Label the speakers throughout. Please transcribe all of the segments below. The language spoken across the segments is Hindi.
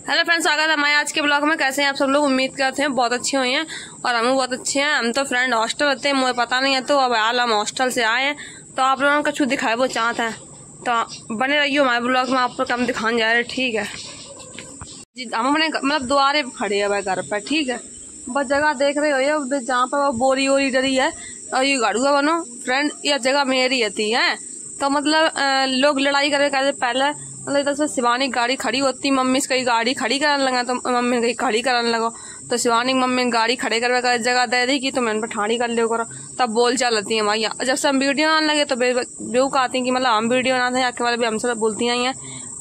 Speaker 1: हेलो फ्रेंड्स, स्वागत है हमारे आज के ब्लॉग में। कैसे हैं आप सब लोग? उम्मीद करते हैं बहुत अच्छे हुए हैं और हम बहुत अच्छे हैं। हम तो फ्रेंड हॉस्टल रहते हैं, मुझे पता नहीं है, तो अब हाल हम हॉस्टल से आए हैं तो आप लोगों को कुछ दिखाए वो चाहते हैं, तो बने रहिए हमारे ब्लॉग में। आपको हम दिखाने जा रहे हैं, ठीक है जी। हम अपने मतलब द्वारे खड़े हैं भाई घर पर, ठीक है। बस जगह देख रहे हो जहाँ पर वो बोरी वोरी डरी है और ये गाड़ुआ बनो फ्रेंड, यह जगह मेरी थी है। तो मतलब लोग लड़ाई करे पहले, मतलब इधर से शिवानी गाड़ी खड़ी होती, मम्मी से कहीं गाड़ी खड़ी करने लगा तो मम्मी कहीं खड़ी करने लगो, तो शिवानी मम्मी गाड़ी खड़े करवे जगह दे दी कि तुम इन पर ठाड़ी कर लो करो, तब बोल चाल होती है भैया। जब से हम वीडियो बनाने लगे तो बेवकूफ आती कि मतलब हम वीडियो बनाते हैं, आके वाले भी हमसे बोलती हैं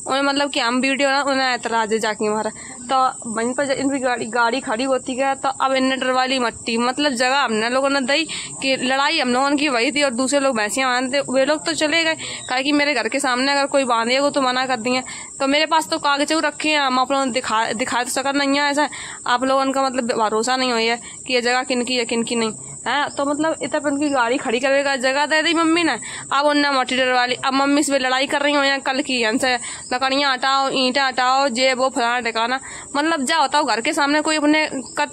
Speaker 1: उन्हें, मतलब कि हम वीडियो ना उन्हें एतराज है जाके हमारा। तो वहीं पर इनकी गाड़ी खड़ी होती है, तो अब इन्हें डरवाली मट्टी मतलब जगह हमने लोगों ने दी कि लड़ाई हम लोगों की वही थी और दूसरे लोग भैंसियां बांधते, वे लोग तो चले गए। कहा कि मेरे घर के सामने अगर कोई बांधेगा तो मना कर दिए। तो मेरे पास तो कागज रखे हैं, हम आप लोगों ने दिखा तो सकत नहीं है। ऐसा आप लोगों का मतलब भरोसा नहीं हुई है कि ये जगह किनकी है किनकी नहीं है। तो मतलब इतना पर उनकी गाड़ी खड़ी करेगा जगह दे दी मम्मी ने। अब उन्हें मट्टी डरवाली, अब मम्मी से लड़ाई कर रही हो कल की, हमसे लकड़ियाँ हटाओ, ईंटा हटाओ, जे वो फलाना ठिकाना। मतलब जा होता हो घर के सामने कोई अपने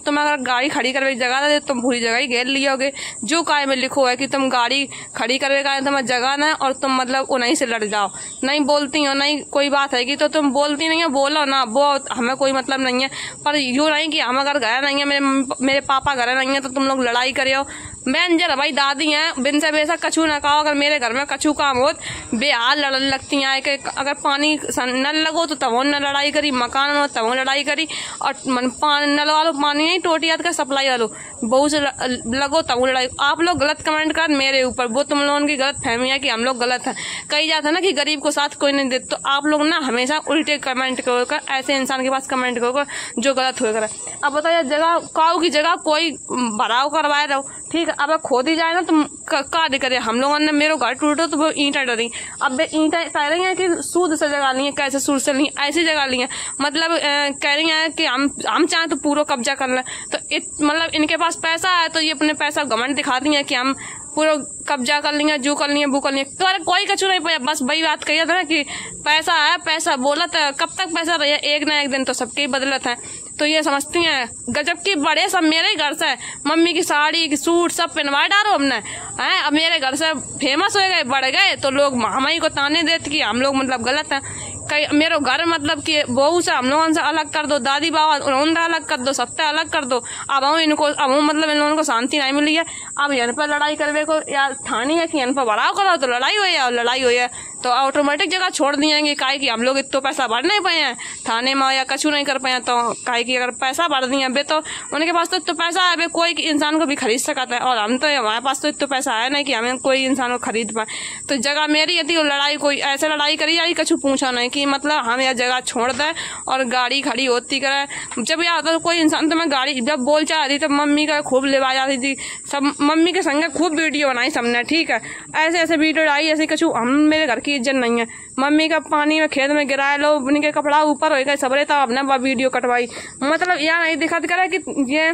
Speaker 1: तुम अगर गाड़ी खड़ी करने की जगह दे तुम पूरी जगह ही घेर लियोगे। जो काय में लिखो है कि तुम गाड़ी खड़ी करेगा तुम्हें जगह ना, और तुम मतलब उन्हीं से लड़ जाओ। नहीं बोलती हो, नहीं कोई बात है कि तो तुम बोलती नहीं हो, बोलो ना, वो हमें कोई मतलब नहीं है। पर यूँ नहीं कि हम अगर घर नहीं है, मेरे पापा घर नहीं है तो तुम लोग लड़ाई करियो। मैं जरा भाई दादी हैं, बिन से बेसा कछू ना कहो। अगर मेरे घर में कछू काम हो बेहाल लड़ने लगती हैं कि अगर पानी नल लगो तो तब न लड़ाई करी, मकान हो तब लड़ाई करी, और नल वालो पानी नहीं टोटी याद का सप्लाई वालो बहु से लगो तब लड़ाई। आप लोग गलत कमेंट कर मेरे ऊपर, वो तुम लोगों की गलत फहमी है कि हम लोग गलत हैं। कही जाता है ना कि गरीब को साथ कोई नहीं देते, तो आप लोग ना हमेशा उल्टे कमेंट करो, ऐसे इंसान के पास कमेंट करो जो गलत हो कर। अब बताइए जगह काऊ की जगह कोई भराव करवाए रहो, ठीक है। अब खोदी जाए ना तुम कार्य करे। हम लोगों ने मेरे घर टूटो तो वो ईंटा डरी, अब ईंटा कह रही है कि सूद से जगह ली है, कैसे सूद से ली ऐसी जगह ली है। मतलब कह रही है कि हम चाहें तो पूरा कब्जा कर लें। तो मतलब इनके पास पैसा है तो ये अपने पैसा घमंड दिखाती है कि हम पूरा कब्जा कर लेंगे, जो कर लेंगे वो कर लेंगे। तो अरे कोई कचू नहीं पाया, बस वही बात कही था ना कि पैसा है, पैसा बोला था, कब तक पैसा रही, एक ना एक दिन तो सबके ही बदलत है। तो ये समझती हैं गजब की बड़े सब मेरे ही घर से मम्मी की साड़ी की सूट सब पहनवा डालो हमने हैं। अब मेरे घर से फेमस हो गए, बढ़ गए, तो लोग हमारी को ताने देते कि हम लोग मतलब गलत हैं। कई मेरे घर मतलब कि बहू से हम लोगों से अलग कर दो, दादी बाबा उन्होंने अलग कर दो, सबसे अलग कर दो। अब मतलब इन लोगों को शांति नहीं मिली है। अब यहाँ पर लड़ाई करने को यार ठानी है कि यहाँ पर बढ़ाव करो तो लड़ाई हुई है, और लड़ाई हुई है तो ऑटोमेटिक जगह छोड़ दिएंगे। काहे कि हम लोग इतना पैसा भर नहीं पाए हैं थाने में या कछु नहीं कर पाए, तो काहे कि अगर पैसा भर दिए बे तो उनके पास तो इतना पैसा है बे कोई इंसान को भी खरीद सकता है, और हम तो हमारे पास तो इतना पैसा है नहीं कि हमें कोई इंसान को खरीद पाए। तो जगह मेरी थी, लड़ाई कोई ऐसे लड़ाई करी जाए कछु पूछा नहीं कि मतलब हम यह जगह छोड़ दें और गाड़ी खड़ी होती करे। जब यह होता तो कोई इंसान तो मैं गाड़ी जब बोल चाह रही तो मम्मी का खूब लेवा जाती थी, सब मम्मी के संग खूब वीडियो बनाई सबने, ठीक है। ऐसे ऐसे वीडियो डाली ऐसे कछु हम मेरे घर की इज्जत नहीं है। मम्मी का पानी में खेत में गिराए लो, उनके कपड़ा ऊपर हो गए सबरे, तो हमने वीडियो कटवाई। मतलब यहाँ नहीं दिखा करे कि ये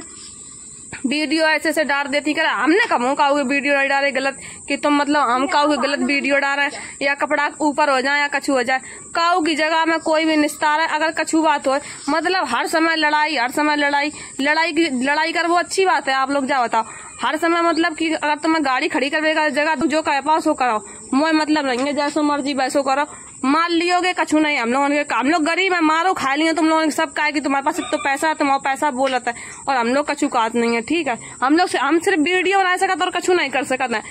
Speaker 1: वीडियो ऐसे ऐसे डाल देती करे। हमने कम काऊ वीडियो नहीं डाले गलत कि तुम मतलब हम काऊ के गलत वीडियो डाल रहे या कपड़ा ऊपर हो जाए या कछु हो जाए। काऊ की जगह में कोई भी निस्तार है, अगर कछु बात हो मतलब हर समय लड़ाई, हर समय लड़ाई कर वो अच्छी बात है। आप लोग जा बताओ हर समय मतलब कि अगर तुम्हें गाड़ी खड़ी करने जगह जो कहे पास हो कराओ, मुझे मतलब नहीं है, जैसो मर्जी वैसो करो, मार लियोगे कछु नहीं। हम लोग गरीब है, मारो खा लियो तुम लोगों ने सब कहे कि तुम्हारे पास तो पैसा है, तुम्हारा पैसा बोलता है, और हम लोग कछु काट नहीं है, ठीक है। हम सिर्फ वीडियो बना सकते और कछु नहीं कर सकते हैं,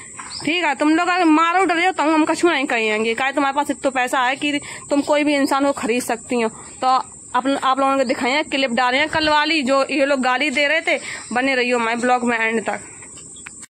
Speaker 1: ठीक है। तुम लोग अगर मारो डरे हो तो हम कछु नहीं कहेंगे, कहे तुम्हारे पास इतना पैसा है कि तुम कोई भी इंसान को खरीद सकती हो। तो आप लोगों को दिखाए क्लिप डाले हैं कल वाली जो ये लोग गाली दे रहे थे। बने रहियो हमारे ब्लॉग में एंड तक।